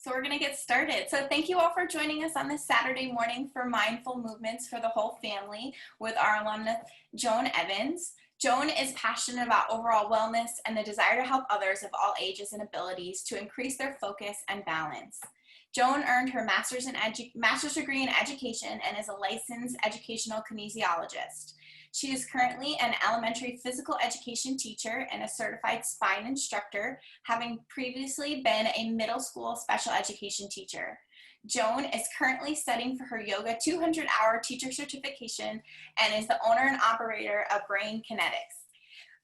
So we're going to get started. So thank you all for joining us on this Saturday morning for Mindful Movements for the Whole Family with our alumna, Joan Evans. Joan is passionate about overall wellness and the desire to help others of all ages and abilities to increase their focus and balance. Joan earned her master's degree in education and is a licensed educational kinesiologist. She is currently an elementary physical education teacher and a certified spine instructor, having previously been a middle school special education teacher. Joan is currently studying for her yoga 200-hour teacher certification and is the owner and operator of Brain KinetiX.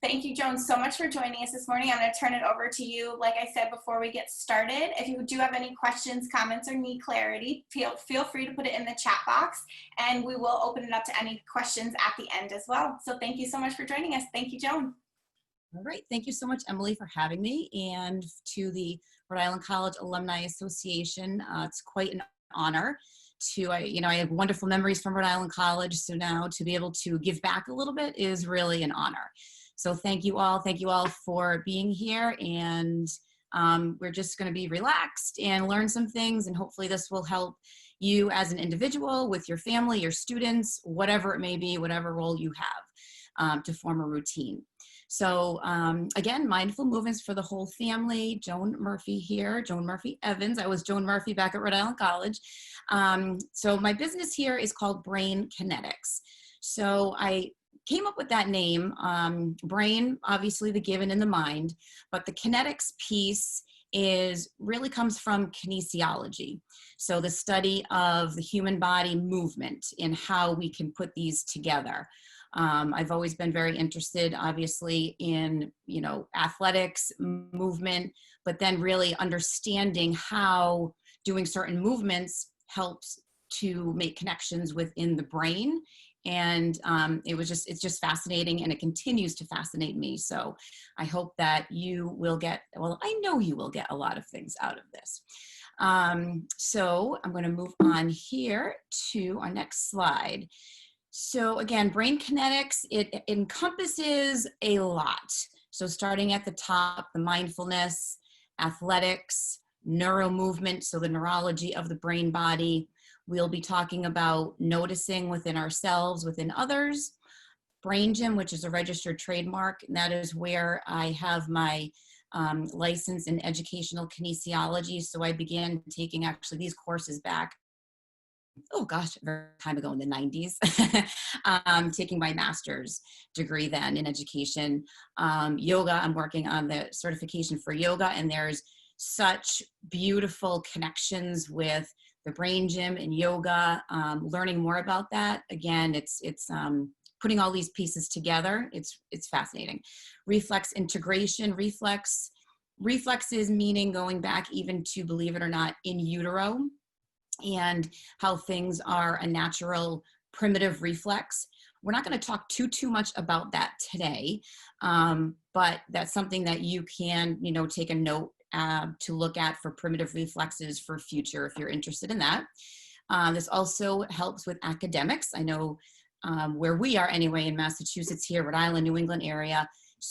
Thank you, Joan, so much for joining us this morning. I'm going to turn it over to you. Like I said before we get started, if you do have any questions, comments, or need clarity, feel free to put it in the chat box, and we will open it up to any questions at the end as well. So thank you so much for joining us. Thank you, Joan. All right. Thank you so much, Emily, for having me, and to the Rhode Island College Alumni Association. It's quite an honor to, I have wonderful memories from Rhode Island College, so now to be able to give back a little bit is really an honor. So thank you all for being here, and we're just going to be relaxed and learn some things, and hopefully this will help you as an individual, with your family, your students, whatever it may be, whatever role you have, to form a routine. So again, mindful movements for the whole family. Joan Murphy here, Joan Murphy Evans. I was Joan Murphy back at Rhode Island College. So my business here is called Brain KinetiX. So I came up with that name. Brain, obviously the given in the mind, but the kinetics piece really comes from kinesiology. So the study of the human body movement and how we can put these together. I've always been very interested, obviously, in, athletics, movement, but then really understanding how doing certain movements helps to make connections within the brain. And it's just fascinating, and it continues to fascinate me. So I hope that you will I know you will get a lot of things out of this. So I'm going to move on here to our next slide. So again, Brain KinetiX, it encompasses a lot. So starting at the top, the mindfulness, athletics, neuro movement, so the neurology of the brain body. We'll be talking about noticing within ourselves, within others. Brain Gym, which is a registered trademark, and that is where I have my license in educational kinesiology. So I began taking actually these courses back, oh gosh, a very time ago in the 90s, taking my master's degree then in education. Yoga, I'm working on the certification for yoga, and there's such beautiful connections with the Brain Gym and yoga, learning more about that. Again, it's putting all these pieces together. It's fascinating. Reflex integration, reflexes meaning going back even to, believe it or not, in utero, and how things are a natural primitive reflex. We're not going to talk too much about that today, but that's something that you can, take a note to look at for primitive reflexes for future, if you're interested in that. This also helps with academics. I know where we are anyway, in Massachusetts here, Rhode Island, New England area,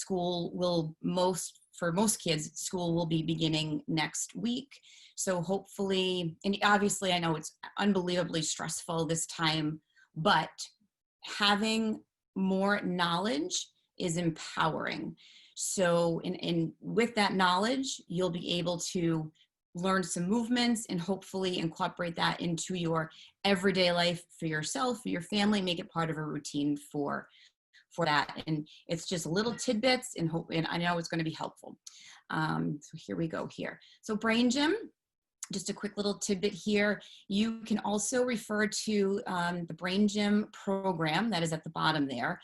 for most kids, school will be beginning next week. So hopefully, and obviously I know it's unbelievably stressful this time, but having more knowledge is empowering. So with that knowledge, you'll be able to learn some movements and hopefully incorporate that into your everyday life for yourself, for your family, make it part of a routine for that. And it's just little tidbits, and I know it's going to be helpful. So here we go here. So Brain Gym, just a quick little tidbit here. You can also refer to the Brain Gym program that is at the bottom there.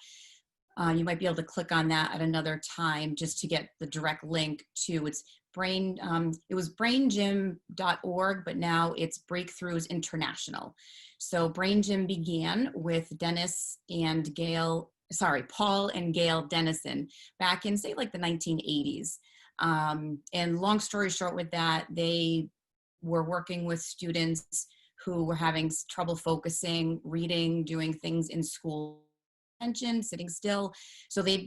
You might be able to click on that at another time just to get the direct link to it was braingym.org, but now it's Breakthroughs International. So Brain Gym began with Paul and Gail Dennison back in, say, like the 1980s. And long story short with that, they were working with students who were having trouble focusing, reading, doing things in school, attention, sitting still. So they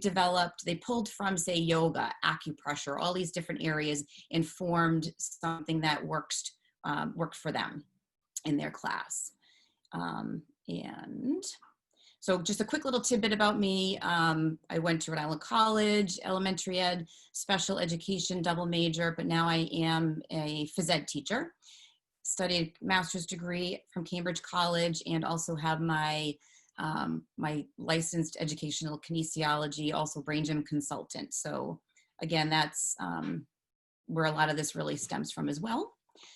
pulled from, say, yoga, acupressure, all these different areas, and formed something that works worked for them in their class. And so just a quick little tidbit about me. I went to Rhode Island College, elementary ed, special education, double major, but now I am a phys ed teacher. Studied master's degree from Cambridge College and also have my my licensed educational kinesiology, also brain gym consultant. So again, that's where a lot of this really stems from as well.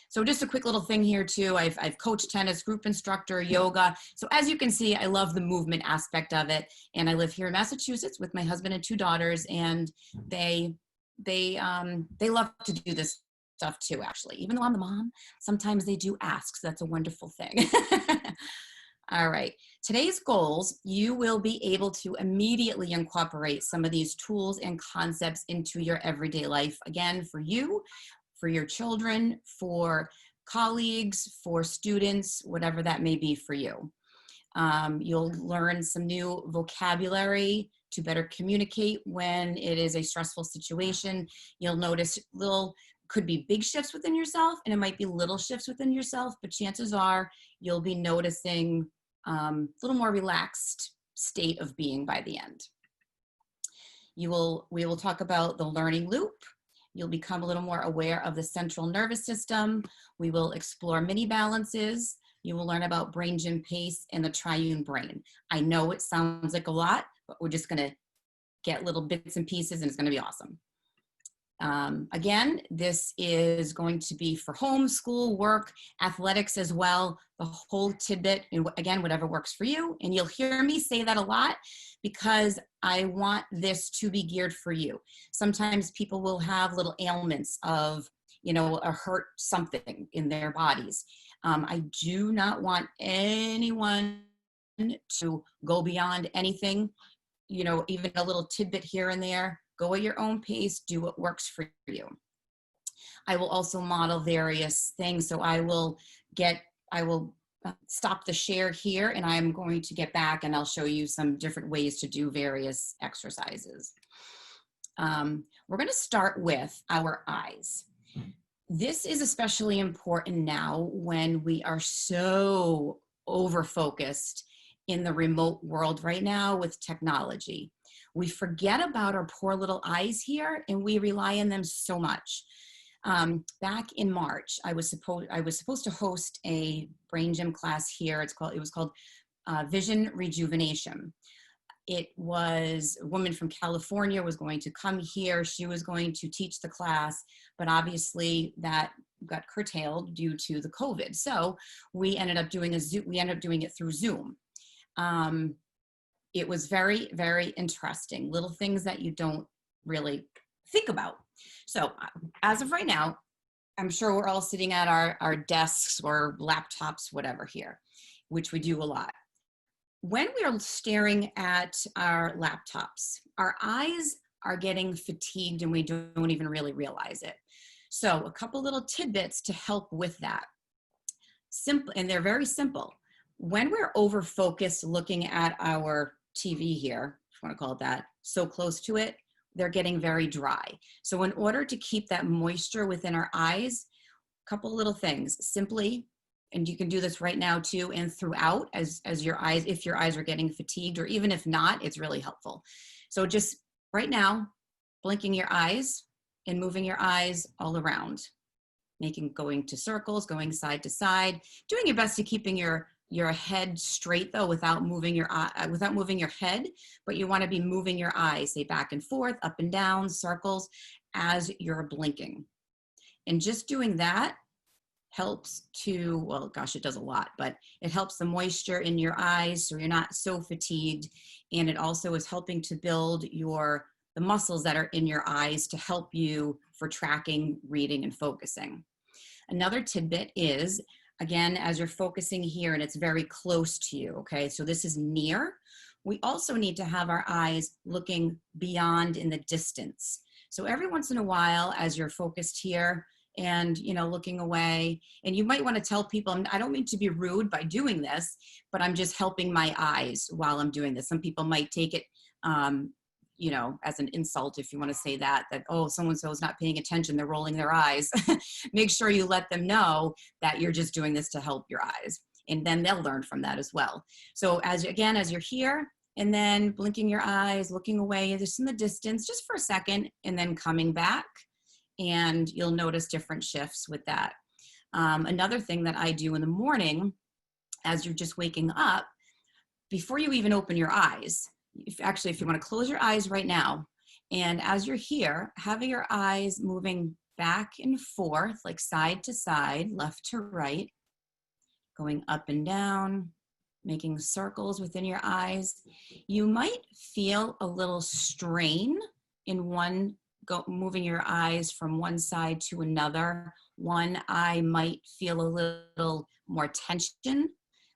So just a quick little thing here too. I've coached tennis, group instructor, yoga. So as you can see, I love the movement aspect of it. And I live here in Massachusetts with my husband and 2 daughters, and they love to do this stuff too, actually. Even though I'm the mom, sometimes they do ask. So that's a wonderful thing. All right. Today's goals, you will be able to immediately incorporate some of these tools and concepts into your everyday life. Again, for you, for your children, for colleagues, for students, whatever that may be for you. You'll learn some new vocabulary to better communicate when it is a stressful situation. You'll notice could be big shifts within yourself, and it might be little shifts within yourself, but chances are you'll be noticing a little more relaxed state of being by the end. We will talk about the learning loop. You'll become a little more aware of the central nervous system. We will explore mini balances. You will learn about brain gym pace and the triune brain. I know it sounds like a lot, but we're just gonna get little bits and pieces, and it's gonna be awesome. Again, this is going to be for home, school, work, athletics as well, the whole tidbit, and again, whatever works for you. And you'll hear me say that a lot because I want this to be geared for you. Sometimes people will have little ailments of, a hurt something in their bodies. I do not want anyone to go beyond anything, even a little tidbit here and there. Go at your own pace, do what works for you. I will also model various things. So I will stop the share here, and I'm going to get back and I'll show you some different ways to do various exercises. We're going to start with our eyes. This is especially important now when we are so over-focused in the remote world right now with technology. We forget about our poor little eyes here, and we rely on them so much. Back in March, I was supposed to host a brain gym class here. It was called Vision Rejuvenation. It was a woman from California was going to come here. She was going to teach the class, but obviously that got curtailed due to the COVID. So we ended up doing it through Zoom. It was very, very interesting. Little things that you don't really think about. So as of right now, I'm sure we're all sitting at our desks or laptops, whatever here, which we do a lot. When we are staring at our laptops, our eyes are getting fatigued and we don't even really realize it. So a couple little tidbits to help with that. Simple, and they're very simple. When we're over-focused looking at our TV here, if you want to call it that, so close to it, they're getting very dry. So in order to keep that moisture within our eyes, a couple little things. Simply, and you can do this right now too, and throughout as your eyes, if your eyes are getting fatigued, or even if not, it's really helpful. So just right now, blinking your eyes and moving your eyes all around, going to circles, going side to side, doing your best to keeping your head straight though, without moving your head, but you want to be moving your eyes, say back and forth, up and down, circles as you're blinking. And just doing that helps to, well, gosh, it does a lot, but it helps the moisture in your eyes so you're not so fatigued. And it also is helping to build the muscles that are in your eyes to help you for tracking, reading, and focusing. Another tidbit is, again, as you're focusing here and it's very close to you, okay, so this is near, we also need to have our eyes looking beyond in the distance. So every once in a while, as you're focused here and, looking away, and you might want to tell people, I don't mean to be rude by doing this, but I'm just helping my eyes while I'm doing this. Some people might take it you know, as an insult, if you want to say that, oh, so-and-so is not paying attention, they're rolling their eyes. Make sure you let them know that you're just doing this to help your eyes. And then they'll learn from that as well. So as you're here, and then blinking your eyes, looking away just in the distance, just for a second, and then coming back, and you'll notice different shifts with that. Another thing that I do in the morning, as you're just waking up, before you even open your eyes, if you want to close your eyes right now, and as you're here, having your eyes moving back and forth, like side to side, left to right, going up and down, making circles within your eyes, you might feel a little strain in moving your eyes from one side to another. One eye might feel a little more tension.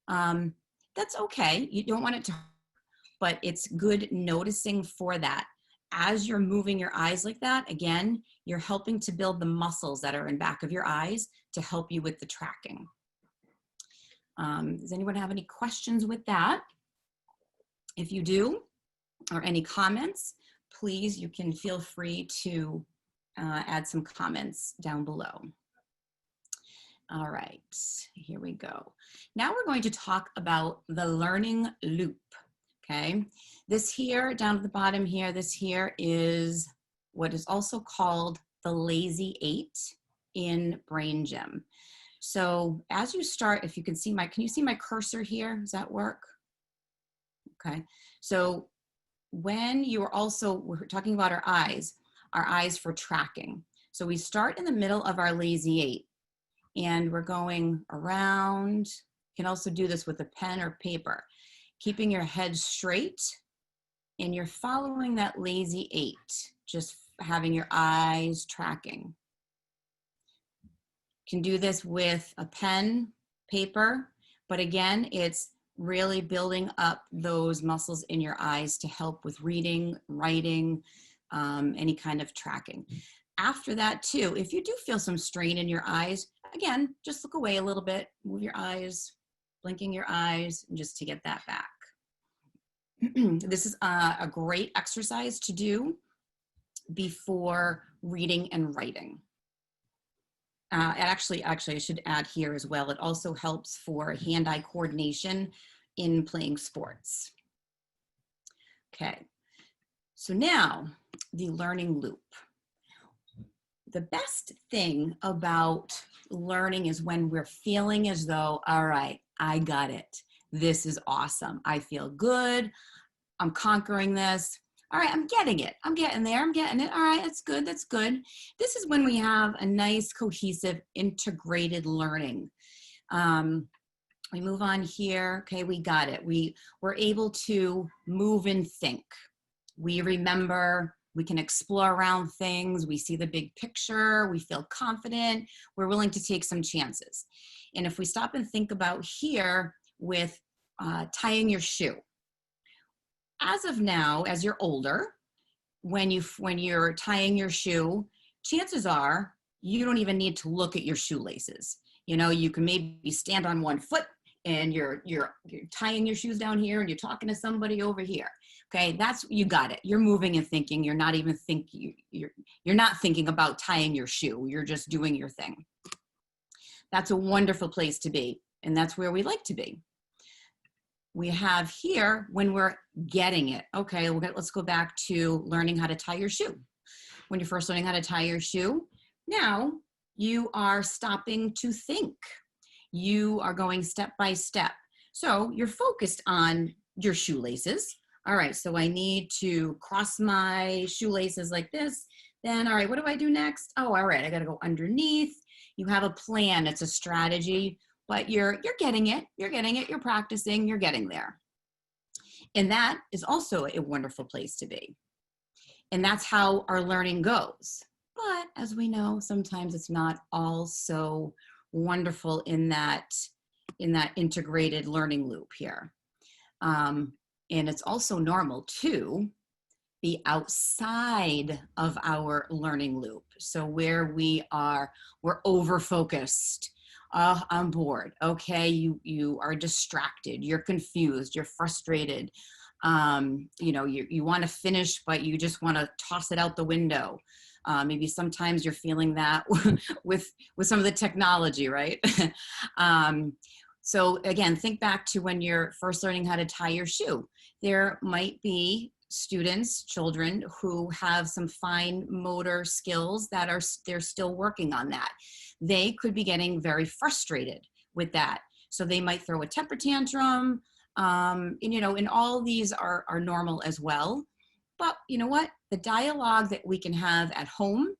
That's okay. You don't want it to hurt, but it's good noticing for that. As you're moving your eyes like that, again, you're helping to build the muscles that are in back of your eyes to help you with the tracking. Does anyone have any questions with that? If you do, or any comments, please, you can feel free to add some comments down below. All right, here we go. Now we're going to talk about the learning loop, okay? This here, down at the bottom here, this here is what is also called the lazy 8 in Brain Gym. So as you start, if you can see can you see my cursor here? Does that work? Okay, so when we're talking about our eyes for tracking. So we start in the middle of our lazy 8 and we're going around. You can also do this with a pen or paper, keeping your head straight, and you're following that lazy 8, just having your eyes tracking. Can do this with a pen, paper, but again, it's really building up those muscles in your eyes to help with reading, writing, any kind of tracking. After that too, if you do feel some strain in your eyes, again, just look away a little bit, move your eyes, blinking your eyes, just to get that back. This is a great exercise to do before reading and writing. And actually, I should add here as well, it also helps for hand-eye coordination in playing sports. Okay, so now the learning loop. The best thing about learning is when we're feeling as though, all right, I got it. This is awesome. I feel good. I'm conquering this. All right, I'm getting it. I'm getting there. I'm getting it. All right, that's good. That's good. This is when we have a nice, cohesive, integrated learning. We move on here. Okay, we got it. We're able to move and think. We remember. We can explore around things. We see the big picture. We feel confident. We're willing to take some chances. And if we stop and think about here with tying your shoe. As of now, as you're older, when you're tying your shoe, chances are you don't even need to look at your shoelaces. You know, you can maybe stand on one foot and you're tying your shoes down here and you're talking to somebody over here. Okay, you got it. You're moving and thinking. You're not even thinking. You're not thinking about tying your shoe. You're just doing your thing. That's a wonderful place to be, and that's where we like to be. We have here when we're getting it. Okay, let's go back to learning how to tie your shoe. When you're first learning how to tie your shoe, now you are stopping to think. You are going step by step. So you're focused on your shoelaces. All right, so I need to cross my shoelaces like this. Then, all right, what do I do next? Oh, all right, I gotta go underneath. You have a plan, it's a strategy. But you're getting it, you're practicing, you're getting there. And that is also a wonderful place to be. And that's how our learning goes. But as we know, sometimes it's not all so wonderful in that integrated learning loop here. And it's also normal to be outside of our learning loop. So where we're over-focused. I'm bored. Okay, you are distracted. You're confused. You're frustrated. You know, you want to finish, but you just want to toss it out the window. Maybe sometimes you're feeling that with some of the technology, right? So again, think back to when you're first learning how to tie your shoe. There might be students, children who have some fine motor skills that they're still working on that. They could be getting very frustrated with that. So they might throw a temper tantrum, and, you know, and all these are normal as well. But you know what? The dialogue that we can have at home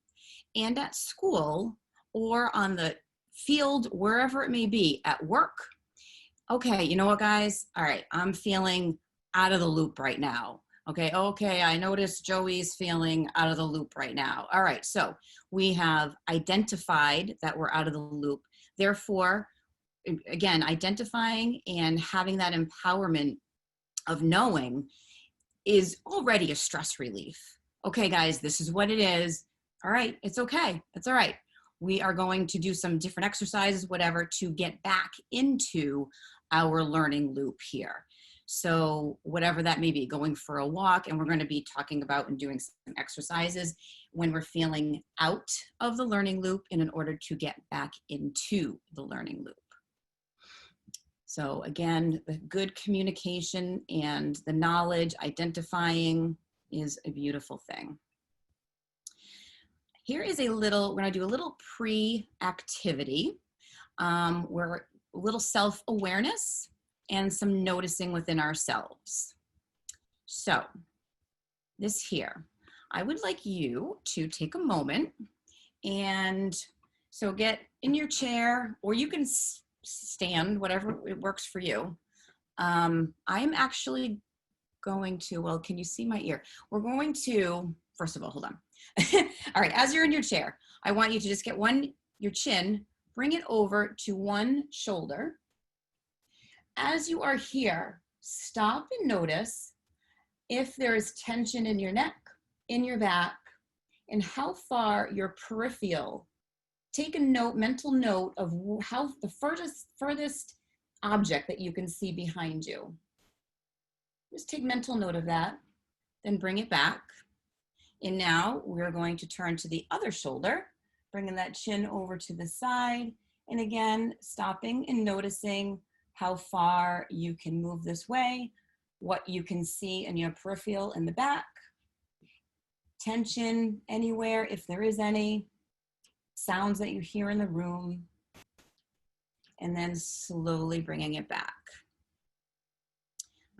and at school or on the field, wherever it may be, at work. Okay, you know what, guys? All right, I'm feeling out of the loop right now. Okay, I noticed Joey's feeling out of the loop right now. All right, so we have identified that we're out of the loop. Therefore, again, identifying and having that empowerment of knowing is already a stress relief. Okay, guys, this is what it is. All right, it's okay. It's all right. We are going to do some different exercises, whatever, to get back into our learning loop here. So whatever that may be, going for a walk, and we're going to be talking about and doing some exercises when we're feeling out of the learning loop and in order to get back into the learning loop. So again, the good communication and the knowledge, identifying is a beautiful thing. Here is a little, we're gonna do a little pre-activity where a little self-awareness and some noticing within ourselves. So this here, I would like you to take a moment and so get in your chair, or you can stand, whatever it works for you. I am actually going to, well, can you see my ear? We're going to, first of all, hold on. All right, as you're in your chair, I want you to just get your chin, bring it over to one shoulder. As you are here, stop and notice if there is tension in your neck, in your back, and how far your peripheral. Take a note, mental note of how the furthest object that you can see behind you. Just take mental note of that, then bring it back. And now we're going to turn to the other shoulder, bringing that chin over to the side. And again, stopping and noticing how far you can move this way, what you can see in your peripheral in the back, tension anywhere, if there is any, sounds that you hear in the room, and then slowly bringing it back.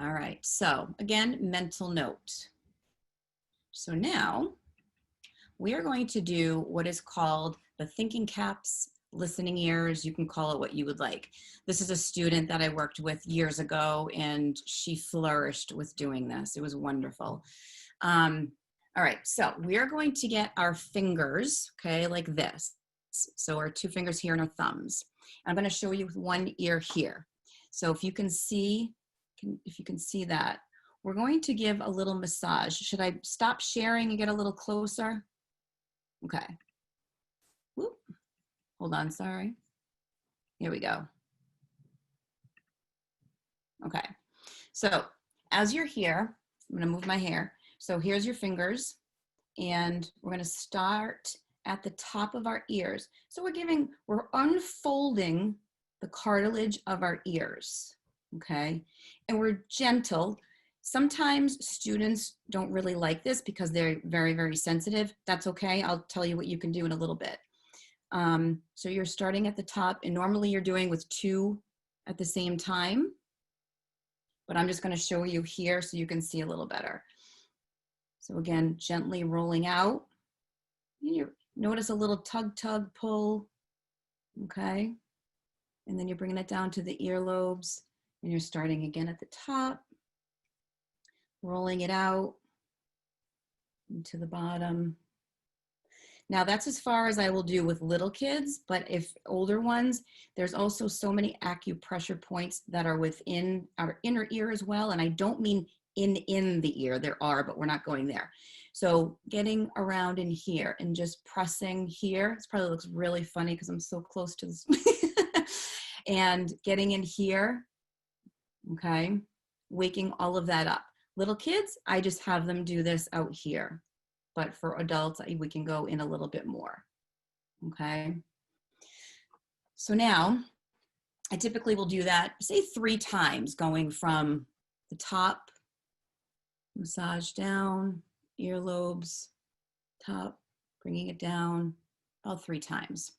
All right, so again, mental note. So now we are going to do what is called the thinking caps, listening ears. You can call it what you would like. This is a student that I worked with years ago, and she flourished with doing this. It was wonderful. All right, so we are going to get our fingers, okay, like this. So our two fingers here and our thumbs. I'm going to show you with one ear here. So if you can see, that, we're going to give a little massage. Should I stop sharing and get a little closer? Okay. Whoop. Hold on, sorry. Here we go. Okay. So as you're here, I'm going to move my hair. So here's your fingers, and we're going to start at the top of our ears. So we're unfolding the cartilage of our ears, okay? And we're gentle. Sometimes students don't really like this because they're very, very sensitive. That's okay. I'll tell you what you can do in a little bit. So you're starting at the top, and normally you're doing with two at the same time, but I'm just going to show you here so you can see a little better. So again, gently rolling out. You notice a little tug, tug, pull, okay? And then you're bringing it down to the earlobes, and you're starting again at the top, rolling it out into the bottom. Now that's as far as I will do with little kids, but if older ones, there's also so many acupressure points that are within our inner ear as well. And I don't mean in the ear, there are, but we're not going there. So getting around in here and just pressing here. This probably looks really funny because I'm so close to this. And getting in here, okay? Waking all of that up. Little kids, I just have them do this out here. But for adults, we can go in a little bit more, okay? So now, I typically will do that, say 3 times, going from the top, massage down, earlobes, top, bringing it down, about 3 times.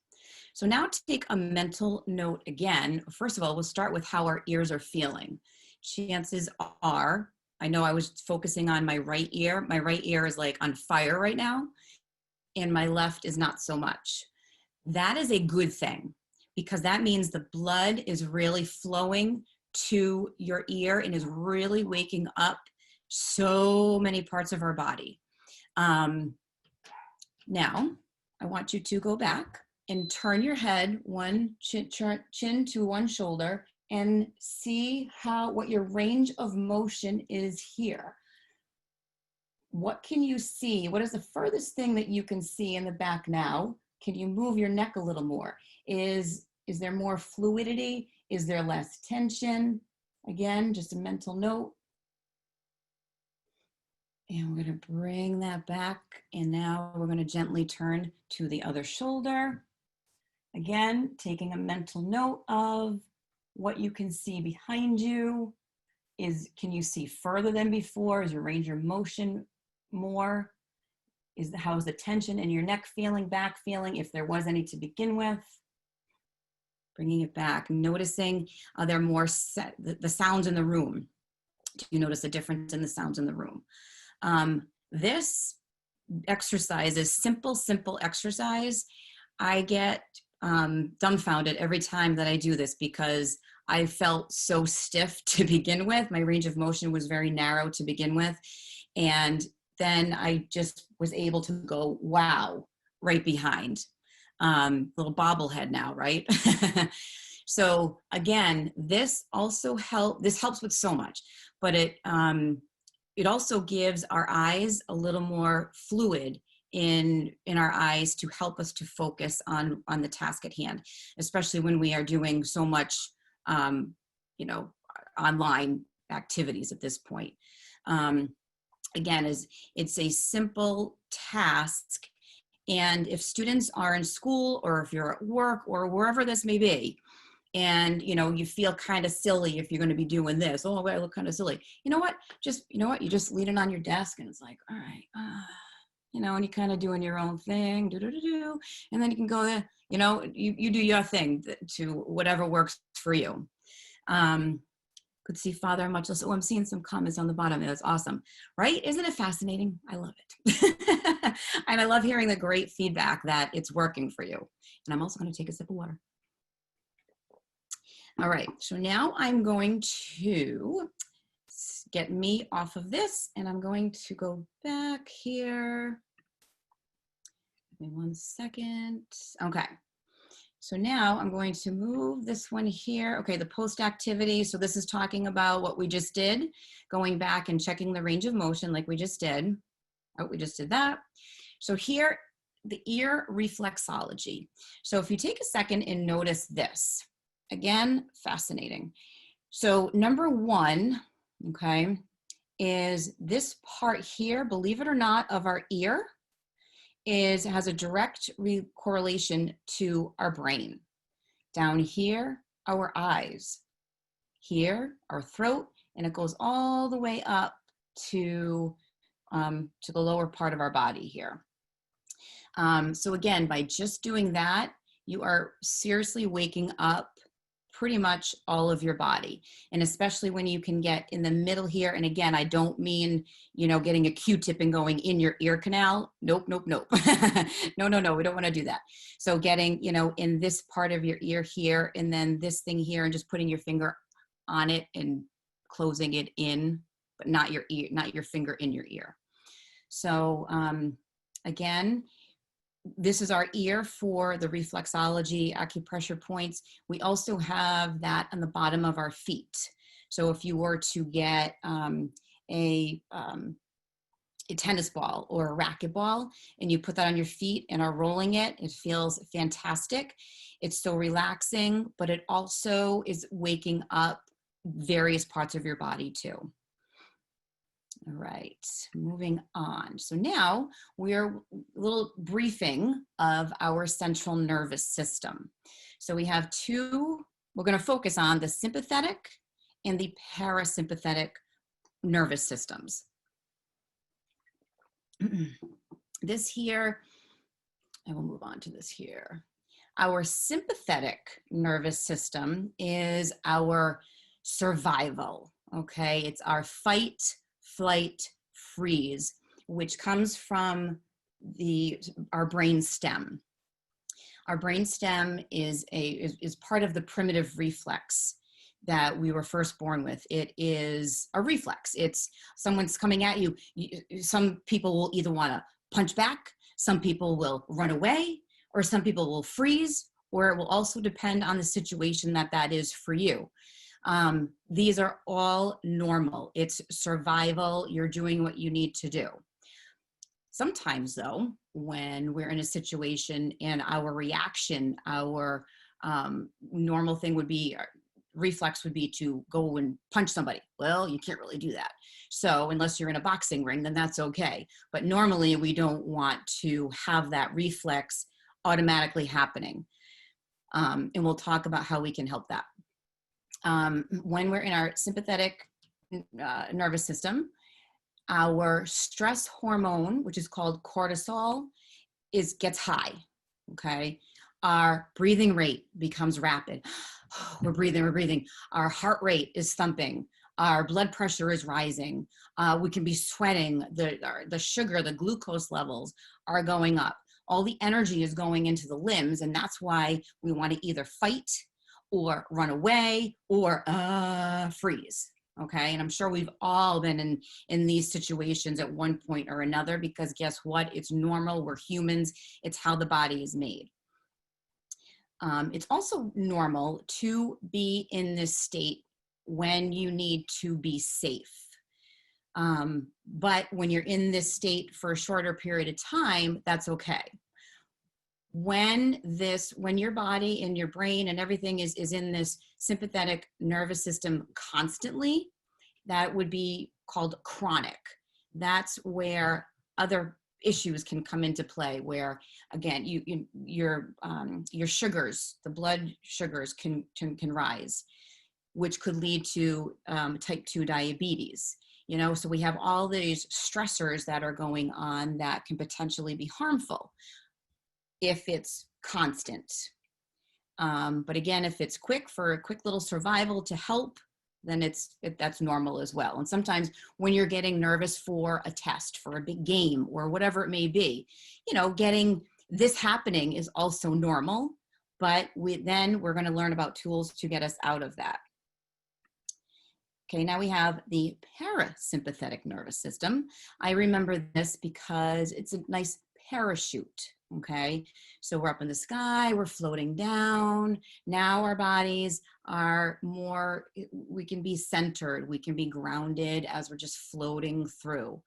So now take a mental note again. First of all, we'll start with how our ears are feeling. Chances are, I know I was focusing on my right ear. My right ear is like on fire right now, and my left is not so much. That is a good thing, because that means the blood is really flowing to your ear and is really waking up so many parts of our body. Now, I want you to go back and turn your head one chin to one shoulder and see what your range of motion is here. What can you see? What is the furthest thing that you can see in the back now? Can you move your neck a little more? Is there more fluidity? Is there less tension? Again, just a mental note. And we're going to bring that back. And now we're going to gently turn to the other shoulder. Again, taking a mental note of what you can see behind you. Can you see further than before? Is your range of motion more? How's the tension in your neck feeling, back feeling, if there was any to begin with? Bringing it back, noticing there are more the sounds in the room. Do you notice the difference in the sounds in the room? This exercise is simple exercise. I get dumbfounded every time that I do this, because I felt so stiff to begin with. My range of motion was very narrow to begin with. And then I just was able to go, wow, right behind. Little bobblehead now, right? So again, this helps with so much, but it also gives our eyes a little more fluid in our eyes to help us to focus on the task at hand, especially when we are doing so much, online activities at this point. Again, it's a simple task. And if students are in school, or if you're at work, or wherever this may be, and you feel kind of silly if you're going to be doing this, oh, I look kind of silly. You know what? You just lean it on your desk, and it's like, all right, and you're kind of doing your own thing, and then you can go there, you do your thing to whatever works for you. Could see Father much less. Oh, I'm seeing some comments on the bottom. That's awesome, right? Isn't it fascinating? I love it. And I love hearing the great feedback that it's working for you. And I'm also going to take a sip of water. All right, so now I'm going to get me off of this, and I'm going to go back here. Give me 1 second. Okay. So now I'm going to move this one here. Okay, the post activity. So this is talking about what we just did, going back and checking the range of motion like we just did. Oh, we just did that. So here, the ear reflexology. So if you take a second and notice this, again, fascinating. So number 1, okay, is this part here, believe it or not, of our ear has a direct correlation to our brain. Down here, our eyes. Here, our throat, and it goes all the way up to the lower part of our body here. So again, by just doing that, you are seriously waking up pretty much all of your body. And especially when you can get in the middle here. And again, I don't mean, getting a Q-tip and going in your ear canal. Nope. No, we don't want to do that. So getting, in this part of your ear here, and then this thing here, and just putting your finger on it and closing it in, but not your ear, not your finger in your ear. So again, this is our ear for the reflexology acupressure points. We also have that on the bottom of our feet. So if you were to get a tennis ball or a racquetball, and you put that on your feet and are rolling it, it feels fantastic. It's so relaxing, but it also is waking up various parts of your body too. All right, moving on. So now we're a little briefing of our central nervous system. So we have two, we're going to focus on the sympathetic and the parasympathetic nervous systems. This here, I will move on to this here. Our sympathetic nervous system is our survival, okay? It's our fight, flight, freeze, which comes from our brain stem. Our brain stem is part of the primitive reflex that we were first born with. It is a reflex. It's someone's coming at you. Some people will either want to punch back, some people will run away, or some people will freeze, or it will also depend on the situation that is for you. These are all normal. It's survival. You're doing what you need to do. Sometimes though, when we're in a situation and our reaction, our normal thing would be, reflex would be to go and punch somebody. Well, you can't really do that. So unless you're in a boxing ring, then that's okay. But normally we don't want to have that reflex automatically happening. And we'll talk about how we can help that. When we're in our sympathetic nervous system, our stress hormone, which is called cortisol, gets high, okay? Our breathing rate becomes rapid. We're breathing. Our heart rate is thumping. Our blood pressure is rising. We can be sweating. The sugar, the glucose levels are going up. All the energy is going into the limbs, and that's why we want to either fight or run away or freeze. Okay, and I'm sure we've all been in these situations at one point or another, because guess what? It's normal. We're humans. It's how the body is made. It's also normal to be in this state when you need to be safe. But when you're in this state for a shorter period of time, that's okay. When your body and your brain and everything is in this sympathetic nervous system constantly, that would be called chronic. That's where other issues can come into play, where again, your sugars, the blood sugars can rise, which could lead to type 2 diabetes. You know, so we have all these stressors that are going on that can potentially be harmful if it's constant. But again, if it's for a quick little survival to help, then that's normal as well. And sometimes when you're getting nervous for a test, for a big game, or whatever it may be, you know, getting this happening is also normal, but we're going to learn about tools to get us out of that. Okay, now we have the parasympathetic nervous system. I remember this because it's a nice parachute, okay? So we're up in the sky, we're floating down. Now our bodies are more, we can be centered, we can be grounded as we're just floating through.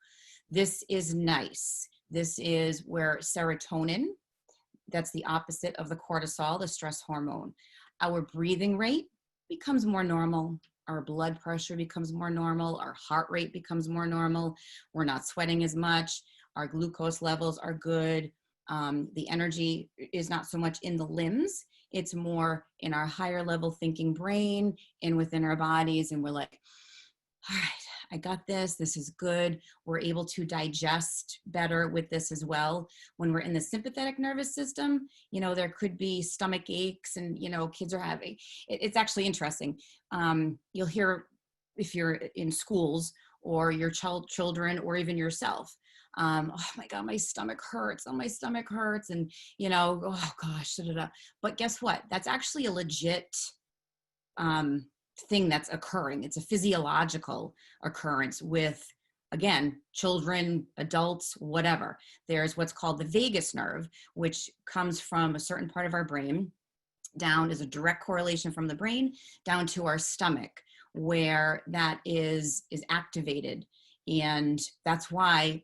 This is nice. This is where serotonin, that's the opposite of the cortisol, the stress hormone. Our breathing rate becomes more normal. Our blood pressure becomes more normal. Our heart rate becomes more normal. We're not sweating as much. Our glucose levels are good. The energy is not so much in the limbs. It's more in our higher level thinking brain and within our bodies. And we're like, all right, I got this. This is good. We're able to digest better with this as well. When we're in the sympathetic nervous system, you know, there could be stomach aches and, you know, kids are having, it's actually interesting. You'll hear if you're in schools or your children or even yourself, oh my God, my stomach hurts. Oh, my stomach hurts. And, you know, oh gosh, but guess what? That's actually a legit thing that's occurring. It's a physiological occurrence with, again, children, adults, whatever. There's what's called the vagus nerve, which comes from a certain part of our brain. Down is a direct correlation from the brain down to our stomach, where that is activated. And that's why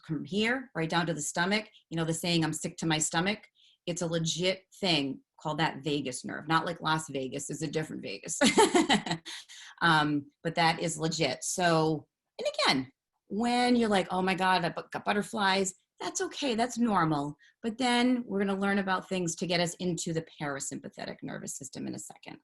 from here right down to the stomach, you know, the saying, I'm sick to my stomach, it's a legit thing called that vagus nerve. Not like Las Vegas, is a different Vegas. But that is legit. So, and again, When you're like, oh my God, I got butterflies, that's okay, that's normal. But then we're gonna learn about things to get us into the parasympathetic nervous system in a second.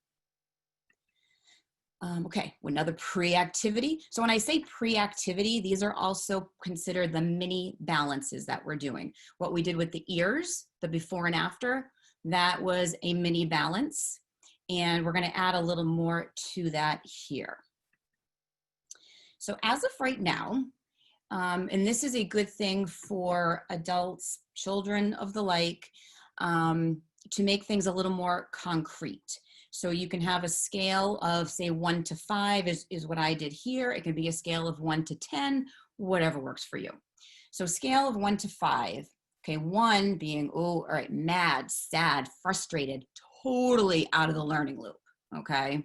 Okay, another pre-activity. So when I say pre-activity, these are also considered the mini balances that we're doing. What we did with the ears, the before and after, that was a mini balance. And we're gonna add a little more to that here. So as of right now, and this is a good thing for adults, children of the like, to make things a little more concrete. So you can have a scale of, say, 1 to 5 is what I did here. It can be a scale of 1 to 10, whatever works for you. So scale of 1 to 5. Okay, 1 being, oh, all right, mad, sad, frustrated, totally out of the learning loop, okay?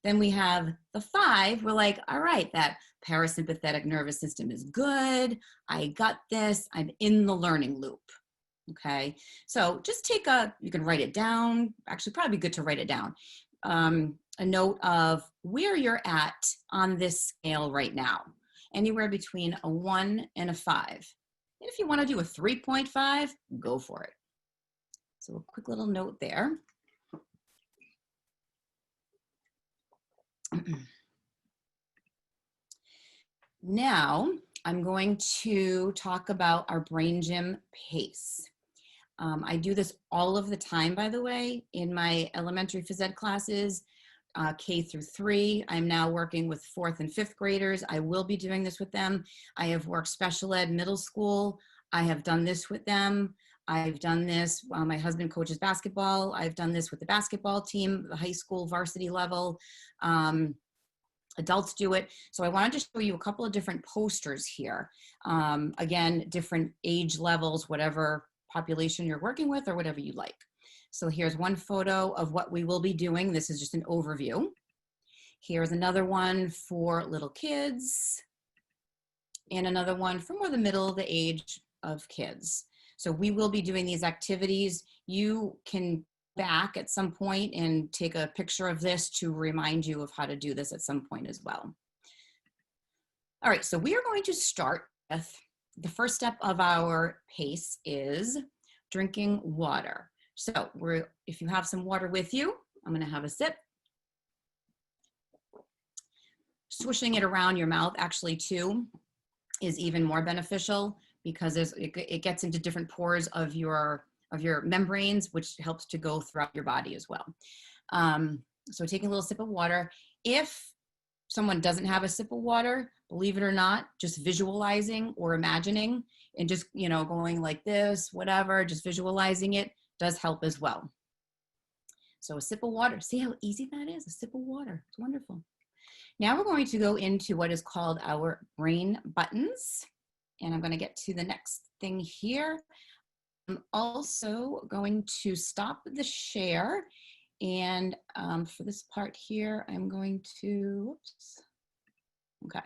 Then we have the 5, we're like, all right, that parasympathetic nervous system is good. I got this, I'm in the learning loop. Okay, so just you can write it down. Actually, probably good to write it down. A note of where you're at on this scale right now, anywhere between a 1 and a 5. And if you want to do a 3.5, go for it. So a quick little note there. Now, I'm going to talk about our brain gym pace. I do this all of the time, by the way, in my elementary phys ed classes, K through 3. I'm now working with 4th and 5th graders. I will be doing this with them. I have worked special ed middle school. I have done this with them. I've done this, my husband coaches basketball. I've done this with the basketball team, the high school varsity level. Adults do it. So I wanted to show you a couple of different posters here. Again, different age levels, whatever population you're working with or whatever you like. So here's one photo of what we will be doing. This is just an overview. Here's another one for little kids and another one for more the middle of the age of kids. So we will be doing these activities. You can back at some point and take a picture of this to remind you of how to do this at some point as well. All right, so we are going to start with the first step of our pace is drinking water. So if you have some water with you, I'm gonna have a sip. Swishing it around your mouth actually too is even more beneficial because it gets into different pores of your membranes, which helps to go throughout your body as well. So taking a little sip of water. If someone doesn't have a sip of water, believe it or not, just visualizing or imagining and just, going like this, whatever, just visualizing it does help as well. So a sip of water, see how easy that is? A sip of water, it's wonderful. Now we're going to go into what is called our brain buttons. And I'm going to get to the next thing here. I'm also going to stop the share. And for this part here, I'm going to, whoops. Okay.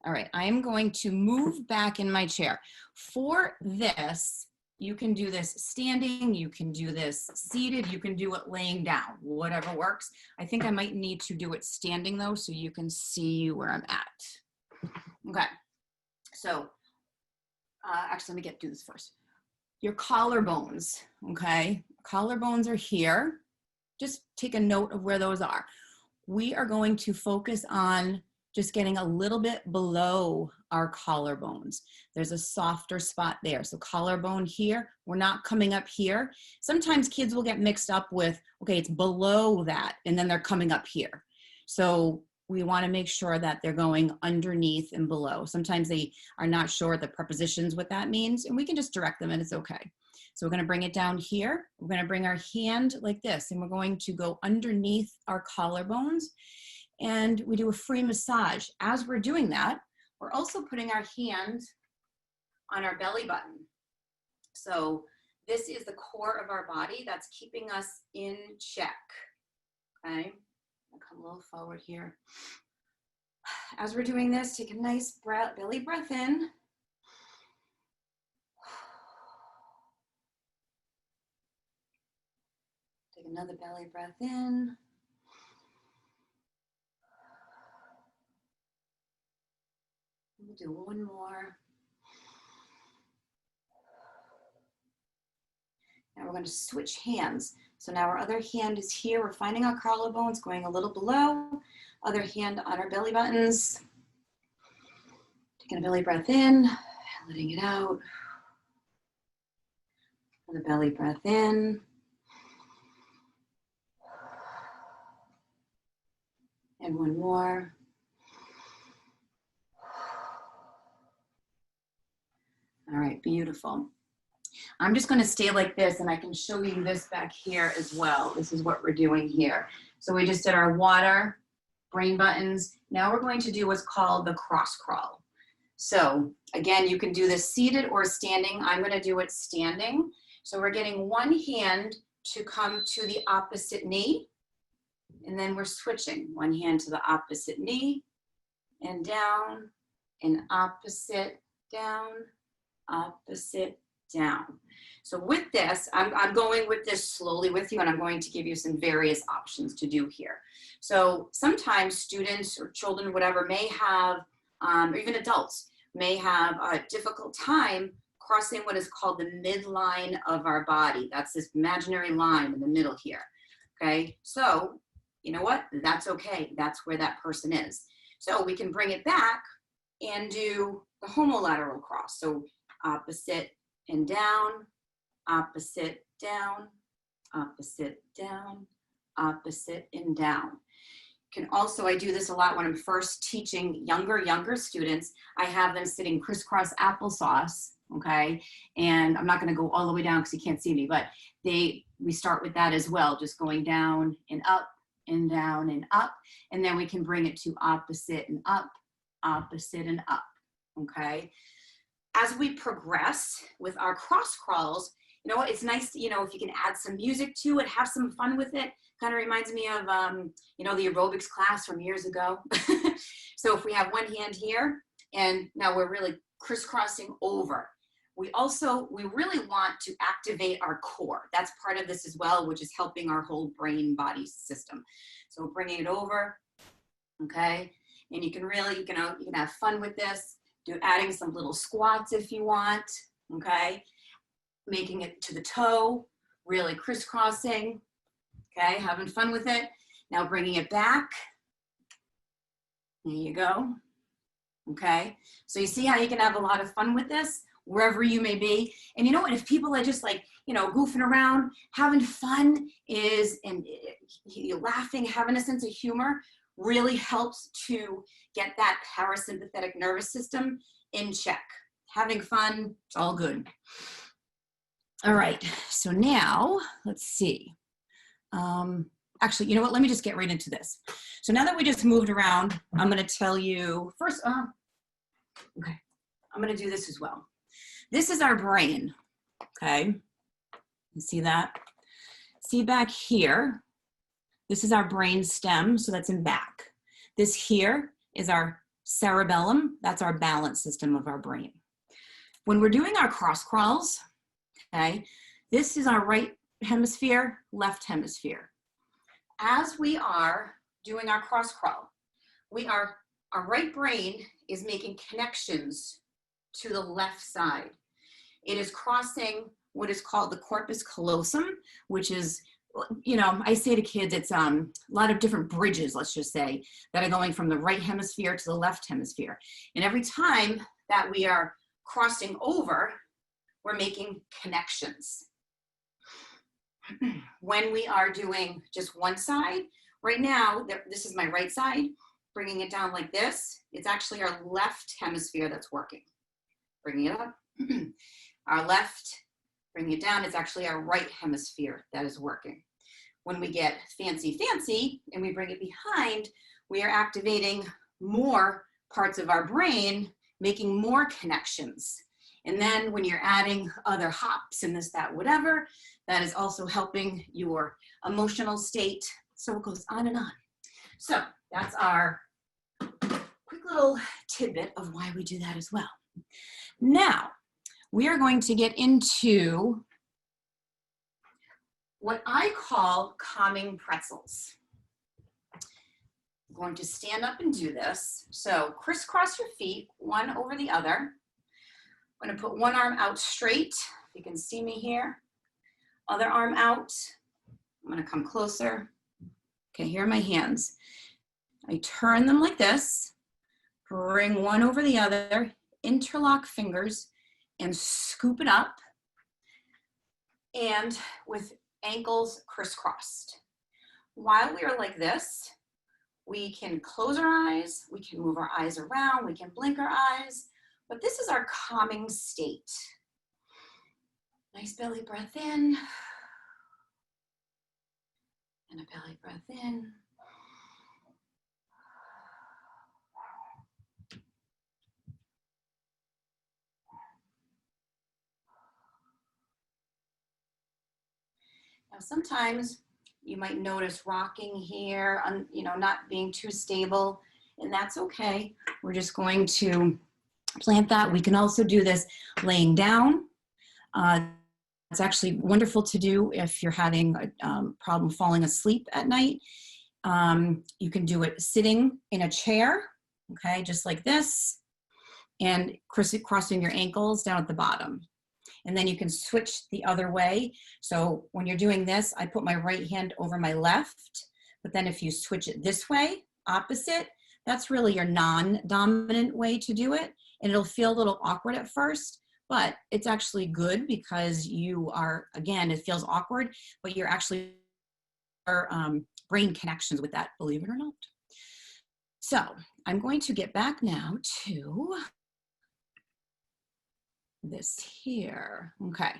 All right, I'm going to move back in my chair. For this, you can do this standing, you can do this seated, you can do it laying down, whatever works. I think I might need to do it standing though, so you can see where I'm at. Okay, so actually let me do this first. Your collarbones, okay? Collarbones are here. Just take a note of where those are. We are going to focus on just getting a little bit below our collarbones. There's a softer spot there. So collarbone here, we're not coming up here. Sometimes kids will get mixed up with, okay, it's below that, and then they're coming up here. So we want to make sure that they're going underneath and below. Sometimes they are not sure the prepositions, what that means, and we can just direct them and it's okay. So we're going to bring it down here. We're going to bring our hand like this, and we're going to go underneath our collarbones. And we do a free massage. As we're doing that, we're also putting our hand on our belly button. So this is the core of our body that's keeping us in check, okay? I'll come a little forward here. As we're doing this, take a nice belly breath in. Take another belly breath in. We'll do one more. Now we're going to switch hands. So now our other hand is here. We're finding our collarbones, going a little below. Other hand on our belly buttons. Taking a belly breath in, letting it out. Another belly breath in. And one more. All right, beautiful. I'm just going to stay like this, and I can show you this back here as well. This is what we're doing here. So we just did our water, brain buttons. Now we're going to do what's called the cross crawl. So again, you can do this seated or standing. I'm going to do it standing. So we're getting one hand to come to the opposite knee, and then we're switching one hand to the opposite knee, and down, and opposite, down, opposite, down. So with this, I'm going with this slowly with you, and I'm going to give you some various options to do here. So sometimes students or children, whatever, may have, or even adults, may have a difficult time crossing what is called the midline of our body. That's this imaginary line in the middle here, okay? So, you know what? That's okay. That's where that person is. So we can bring it back and do the homolateral cross. So opposite and down, opposite, down, opposite, down, opposite, and down. Can also, I do this a lot when I'm first teaching younger students. I have them sitting crisscross applesauce, okay? And I'm not gonna go all the way down because you can't see me, but we start with that as well, just going down and up and down and up. And then we can bring it to opposite and up, opposite and up, okay? As we progress with our cross crawls, you know, it's nice to, you know, if you can add some music to it, have some fun with it. Kind of reminds me of, you know, the aerobics class from years ago. So if we have one hand here, and now we're really crisscrossing over. We really want to activate our core. That's part of this as well, which is helping our whole brain body system. So bringing it over, okay? And you can really, you can have fun with this. Adding some little squats if you want, okay? Making it to the toe, really crisscrossing, okay? Having fun with it. Now bringing it back. There you go, okay? So you see how you can have a lot of fun with this, wherever you may be. And you know what, if people are just like, you know, goofing around, having fun and you're laughing, having a sense of humor, really helps to get that parasympathetic nervous system in check. Having fun, it's all good. All right, so now, let's see. Actually, you know what, let me just get right into this. So now that we just moved around, I'm gonna tell you, first, okay, I'm gonna do this as well. This is our brain, okay? You see that? See back here, this is our brain stem, so that's in back. This here is our cerebellum, that's our balance system of our brain. When we're doing our cross crawls, okay, this is our right hemisphere, left hemisphere. As we are doing our cross crawl, our right brain is making connections to the left side. It is crossing what is called the corpus callosum, which is, you know, I say to kids, it's a lot of different bridges, let's just say, that are going from the right hemisphere to the left hemisphere. And every time that we are crossing over, we're making connections. When we are doing just one side, right now, this is my right side, bringing it down like this, it's actually our left hemisphere that's working. Bringing it up, our left, bringing it down, it's actually our right hemisphere that is working. When we get fancy and we bring it behind, we are activating more parts of our brain, making more connections. And then when you're adding other hops and this, that, whatever, that is also helping your emotional state. So it goes on and on. So that's our quick little tidbit of why we do that as well. Now, we are going to get into what I call calming pretzels. going to stand up and do this. So crisscross your feet, one over the other. I'm going to put one arm out straight. If you can see me here. Other arm out. I'm going to come closer. Okay, here are my hands. I turn them like this. Bring one over the other. Interlock fingers and scoop it up. And with ankles crisscrossed. While we are like this, we can close our eyes, we can move our eyes around, we can blink our eyes, but this is our calming state. Nice belly breath in, and a belly breath in. Now sometimes you might notice rocking here, not being too stable, and that's okay. We're just going to plant that. We can also do this laying down. It's actually wonderful to do if you're having a problem falling asleep at night. You can do it sitting in a chair, okay, just like this, and crossing your ankles down at the bottom. And then you can switch the other way. So when you're doing this, I put my right hand over my left, but then if you switch it this way, opposite, that's really your non-dominant way to do it. And it'll feel a little awkward at first, but it's actually good because you are, again, it feels awkward, but you're actually brain connections with that, believe it or not. So I'm going to get back now to this here. Okay,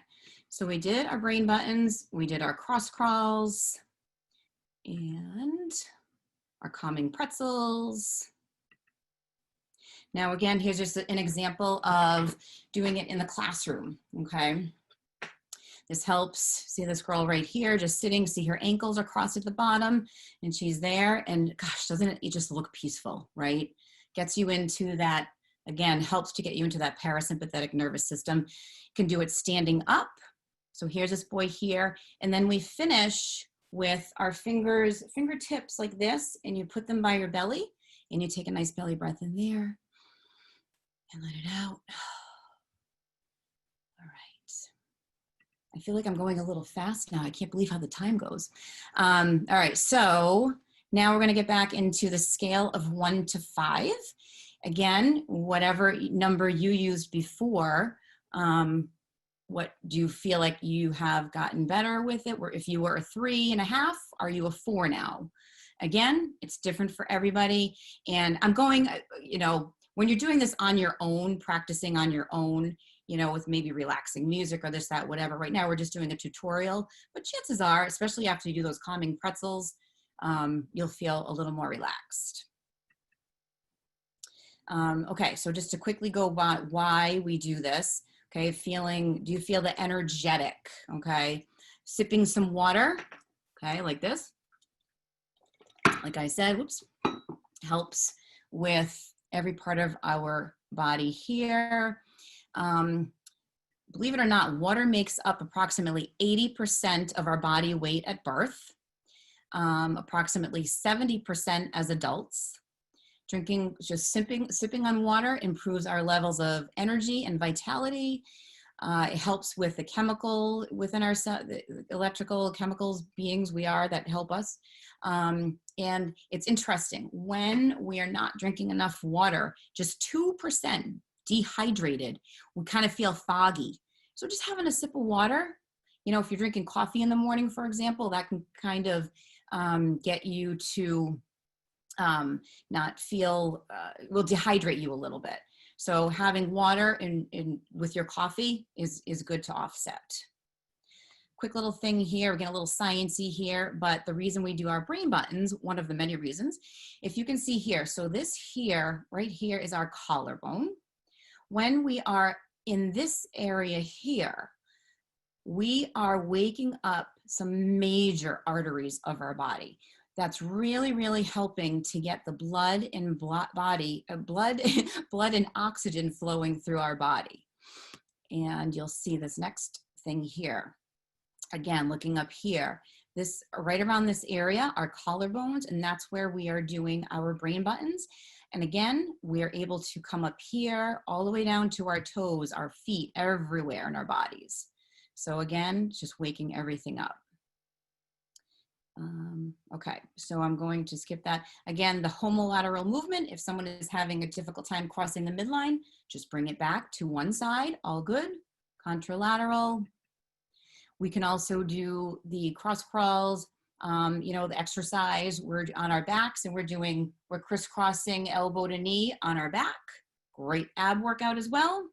so we did our brain buttons, we did our cross crawls, and our calming pretzels. Now again, here's just an example of doing it in the classroom, okay? This helps, see this girl right here, just sitting, see her ankles are crossed at the bottom, and she's there, and gosh, doesn't it just look peaceful, right? Gets you into that, again, helps to get you into that parasympathetic nervous system. You can do it standing up. So here's this boy here, and then we finish with our fingertips like this, and you put them by your belly, and you take a nice belly breath in there, and let it out. All right. I feel like I'm going a little fast now. I can't believe how the time goes. All right, so now we're gonna get back into the scale of 1 to 5. Again, whatever number you used before, what do you feel like you have gotten better with it? If you were a 3.5, are you a 4 now? Again, it's different for everybody. And I'm going, when you're doing this on your own, practicing on your own, with maybe relaxing music or this, that, whatever. Right now, we're just doing a tutorial, but chances are, especially after you do those calming pretzels, you'll feel a little more relaxed. Okay, so just to quickly go by why we do this, okay, do you feel the energetic, okay? Sipping some water, okay, like this. Like I said, whoops, helps with every part of our body here. Believe it or not, water makes up approximately 80% of our body weight at birth, approximately 70% as adults. Drinking, just sipping on water improves our levels of energy and vitality. It helps with the chemical within our the electrical chemicals beings we are that help us. And it's interesting, when we are not drinking enough water, just 2% dehydrated, we kind of feel foggy. So just having a sip of water, if you're drinking coffee in the morning, for example, that can kind of get you to not feel, will dehydrate you a little bit. So having water with your coffee is good to offset. Quick little thing here, we're getting a little sciencey here, but the reason we do our brain buttons, one of the many reasons, if you can see here, so this here, right here is our collarbone. When we are in this area here, we are waking up some major arteries of our body. That's really, really helping to get the blood and blood and oxygen flowing through our body. And you'll see this next thing here. Again, looking up here, This right around this area are collarbones, and that's where we are doing our brain buttons. And again, we're able to come up here all the way down to our toes, our feet, everywhere in our bodies. So again, just waking everything up. Okay, so I'm going to skip that. Again, the homolateral movement, if someone is having a difficult time crossing the midline, just bring it back to one side, all good. Contralateral. We can also do the cross crawls, you know, the exercise. We're on our backs and we're crisscrossing elbow to knee on our back. Great ab workout as well.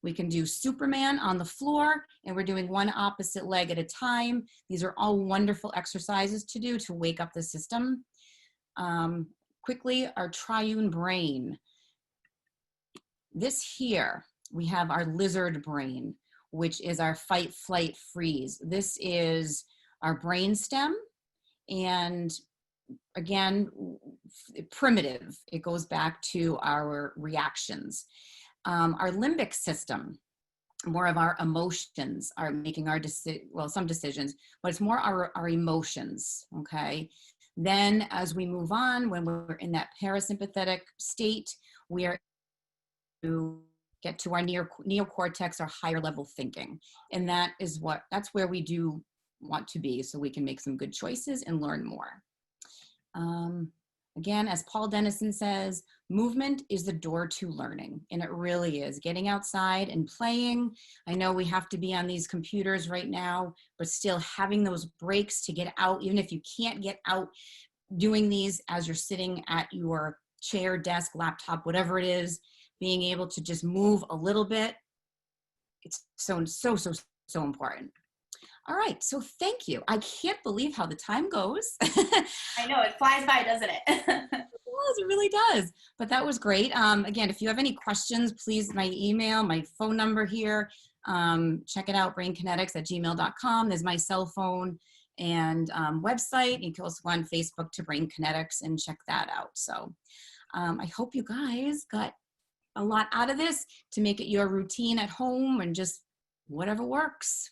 We can do Superman on the floor, and we're doing one opposite leg at a time. These are all wonderful exercises to do to wake up the system. Quickly, our triune brain. This here, we have our lizard brain, which is our fight, flight, freeze. This is our brain stem, and again, primitive. It goes back to our reactions. Our limbic system, more of our emotions are making our some decisions, but it's more our emotions, okay? Then as we move on, when we're in that parasympathetic state, we are to get to our neocortex, our higher level thinking. And that's where we do want to be, so we can make some good choices and learn more. Again, as Paul Dennison says, movement is the door to learning, and it really is. Getting outside and playing. I know we have to be on these computers right now, but still having those breaks to get out, even if you can't get out, doing these as you're sitting at your chair, desk, laptop, whatever it is, being able to just move a little bit. It's so important. All right, so thank you. I can't believe how the time goes. I know, it flies by, doesn't it? It really does. But that was great. Again, if you have any questions, please, my email, my phone number here, check it out, brainkinetics@gmail.com. There's my cell phone and website. You can also go on Facebook to Brain Kinetics and check that out. So I hope you guys got a lot out of this to make it your routine at home and just whatever works.